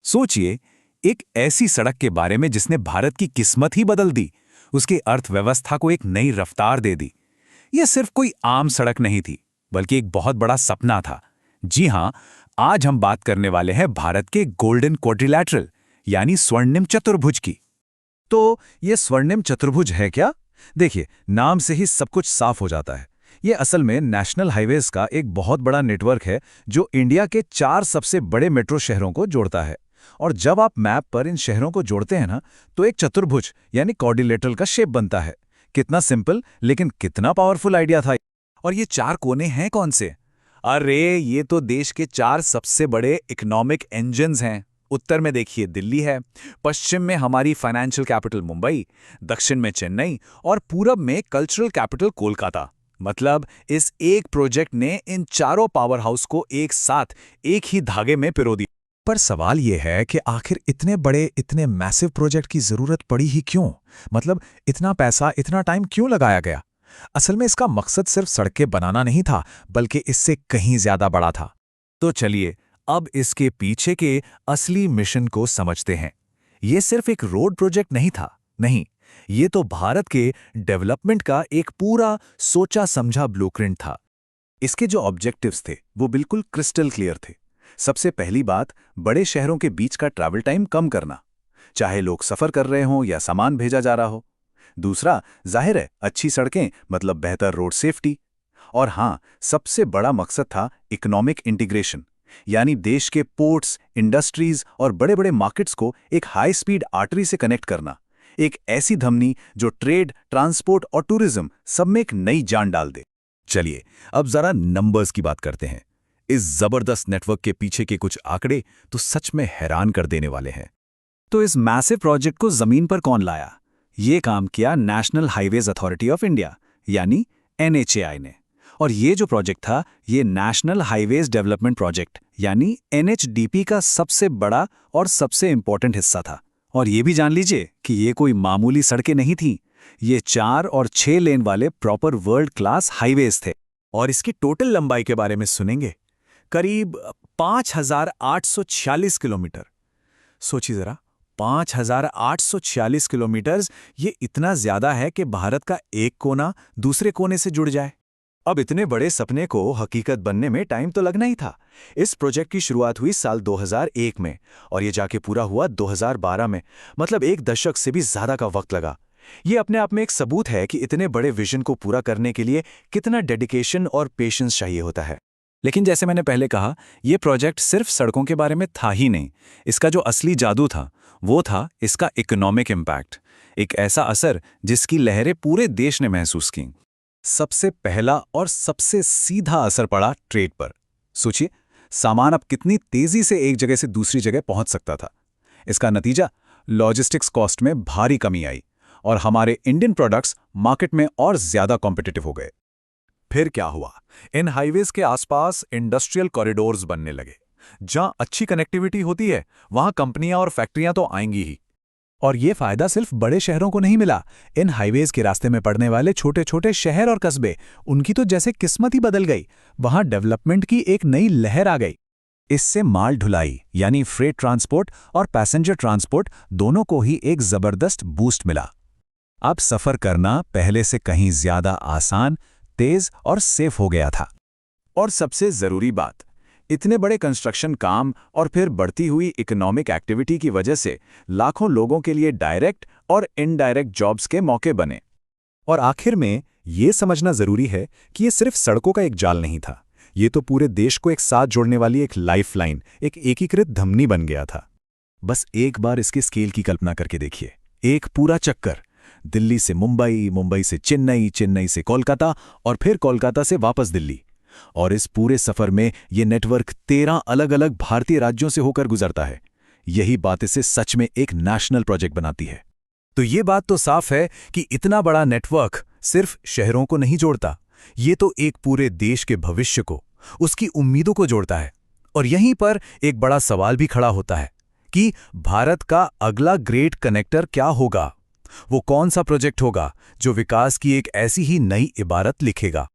सोचिए, एक ऐसी सड़क के बारे में जिसने भारत की किस्मत ही बदल दी, उसकी अर्थव्यवस्था को एक नई रफ्तार दे दी। यह सिर्फ कोई आम सड़क नहीं थी, बल्कि एक बहुत बड़ा सपना था। जी हां, आज हम बात करने वाले हैं भारत के गोल्डन क्वाड्रिलैटरल यानी स्वर्णिम चतुर्भुज की। तो ये स्वर्णिम चतुर्भुज है क्या? देखिए, नाम से ही सब कुछ साफ हो जाता है। ये असल में नेशनल हाईवेज का एक बहुत बड़ा नेटवर्क है जो इंडिया के 4 सबसे बड़े मेट्रो शहरों को जोड़ता है। और जब आप मैप पर इन शहरों को जोड़ते हैं ना, तो एक चतुर्भुज यानी क्वाड्रिलेटरल का शेप बनता है। कितना सिंपल लेकिन कितना पावरफुल आइडिया था। और ये 4 कोने हैं कौन से? अरे, ये तो देश के 4 सबसे बड़े इकोनॉमिक इंजन्स हैं। उत्तर में देखिए दिल्ली है, पश्चिम में हमारी फाइनेंशियल कैपिटल मुंबई, दक्षिण में चेन्नई और पूरब में कल्चरल कैपिटल कोलकाता। मतलब इस एक प्रोजेक्ट ने इन चारों पावर हाउस को एक साथ एक ही धागे में पिरो दिया। पर सवाल यह है कि आखिर इतने बड़े, इतने मैसिव प्रोजेक्ट की जरूरत पड़ी ही क्यों? मतलब इतना पैसा, इतना टाइम क्यों लगाया गया? असल में इसका मकसद सिर्फ सड़कें बनाना नहीं था, बल्कि इससे कहीं ज्यादा बड़ा था। तो चलिए, अब इसके पीछे के असली मिशन को समझते हैं। ये सिर्फ एक रोड प्रोजेक्ट नहीं था, नहीं, ये तो भारत के डेवलपमेंट का एक पूरा सोचा समझा ब्लूप्रिंट था। इसके जो ऑब्जेक्टिव्स थे वो बिल्कुल क्रिस्टल क्लियर थे। सबसे पहली बात, बड़े शहरों के बीच का ट्रैवल टाइम कम करना, चाहे लोग सफर कर रहे हों या सामान भेजा जा रहा हो। दूसरा, जाहिर है, अच्छी सड़कें मतलब बेहतर रोड सेफ्टी। और हाँ, सबसे बड़ा मकसद था इकोनॉमिक इंटीग्रेशन, यानी देश के पोर्ट्स, इंडस्ट्रीज और बड़े बड़े मार्केट्स को एक हाई स्पीड आर्टरी से कनेक्ट करना। एक ऐसी धमनी जो ट्रेड, ट्रांसपोर्ट और टूरिज्म सब में एक नई जान डाल दे। चलिए, अब जरा नंबर्स की बात करते हैं। इस जबरदस्त नेटवर्क के पीछे के कुछ आंकड़े तो सच में हैरान कर देने वाले हैं। तो इस मैसिव प्रोजेक्ट को जमीन पर कौन लाया? ये काम किया national highways authority of India यानी NHAI ने। और ये जो प्रोजेक्ट था, ये नेशनल हाईवेज डेवलपमेंट प्रोजेक्ट यानी NHDP का सबसे बड़ा और सबसे इंपॉर्टेंट हिस्सा था। और ये भी जान लीजिए कि ये कोई मामूली सड़कें नहीं थीं, ये 4 और 6 लेन वाले प्रॉपर वर्ल्ड क्लास हाईवेज थे। और इसकी टोटल लंबाई के बारे में सुनेंगे, करीब 5,846 किलोमीटर। सोचिए जरा, 5,846 किलोमीटर, ये इतना ज्यादा है कि भारत का एक कोना दूसरे कोने से जुड़ जाए। अब इतने बड़े सपने को हकीकत बनने में टाइम तो लगना ही था। इस प्रोजेक्ट की शुरुआत हुई साल 2001 में और ये जाके पूरा हुआ 2012 में। मतलब एक दशक से भी ज्यादा का वक्त लगा। ये अपने आप में एक सबूत है कि इतने बड़े विजन को पूरा करने के लिए कितना डेडिकेशन और पेशेंस चाहिए होता है। लेकिन जैसे मैंने पहले कहा, यह प्रोजेक्ट सिर्फ सड़कों के बारे में था ही नहीं। इसका जो असली जादू था वो था इसका इकोनॉमिक इम्पैक्ट। एक ऐसा असर जिसकी लहरें पूरे देश ने महसूस की। सबसे पहला और सबसे सीधा असर पड़ा ट्रेड पर। सोचिए, सामान अब कितनी तेजी से एक जगह से दूसरी जगह पहुंच सकता था। इसका नतीजा, लॉजिस्टिक्स कॉस्ट में भारी कमी आई और हमारे इंडियन प्रोडक्ट्स मार्केट में और ज्यादा कॉम्पिटिटिव हो गए। फिर क्या हुआ? इन हाईवेज के आसपास इंडस्ट्रियल कॉरिडोर्स बनने लगे। जहां अच्छी कनेक्टिविटी होती है, वहां कंपनियां और फैक्ट्रियां तो आएंगी ही। और ये फायदा सिर्फ बड़े शहरों को नहीं मिला। इन हाईवेज के रास्ते में पड़ने वाले छोटे छोटे शहर और कस्बे, उनकी तो जैसे किस्मत ही बदल गई। वहां डेवलपमेंट की एक नई लहर आ गई। इससे माल ढुलाई यानी फ्रेट ट्रांसपोर्ट और पैसेंजर ट्रांसपोर्ट दोनों को ही एक जबरदस्त बूस्ट मिला। अब सफर करना पहले से कहीं ज्यादा आसान, तेज और सेफ हो गया था। और सबसे जरूरी बात, इतने बड़े कंस्ट्रक्शन काम और फिर बढ़ती हुई इकोनॉमिक एक्टिविटी की वजह से लाखों लोगों के लिए डायरेक्ट और इनडायरेक्ट जॉब्स के मौके बने। और आखिर में ये समझना जरूरी है कि ये सिर्फ सड़कों का एक जाल नहीं था, ये तो पूरे देश को एक साथ जोड़ने वाली एक लाइफलाइन, एक एकीकृत धमनी बन गया था। बस एक बार इसके स्केल की कल्पना करके देखिए। एक पूरा चक्कर, दिल्ली से मुंबई, मुंबई से चेन्नई, चेन्नई से कोलकाता और फिर कोलकाता से वापस दिल्ली। और इस पूरे सफर में ये नेटवर्क 13 अलग अलग भारतीय राज्यों से होकर गुजरता है। यही बात इसे सच में एक नेशनल प्रोजेक्ट बनाती है। तो ये बात तो साफ है कि इतना बड़ा नेटवर्क सिर्फ शहरों को नहीं जोड़ता, ये तो एक पूरे देश के भविष्य को, उसकी उम्मीदों को जोड़ता है। और यहीं पर एक बड़ा सवाल भी खड़ा होता है कि भारत का अगला ग्रेट कनेक्टर क्या होगा? वो कौन सा प्रोजेक्ट होगा जो विकास की एक ऐसी ही नई इबारत लिखेगा?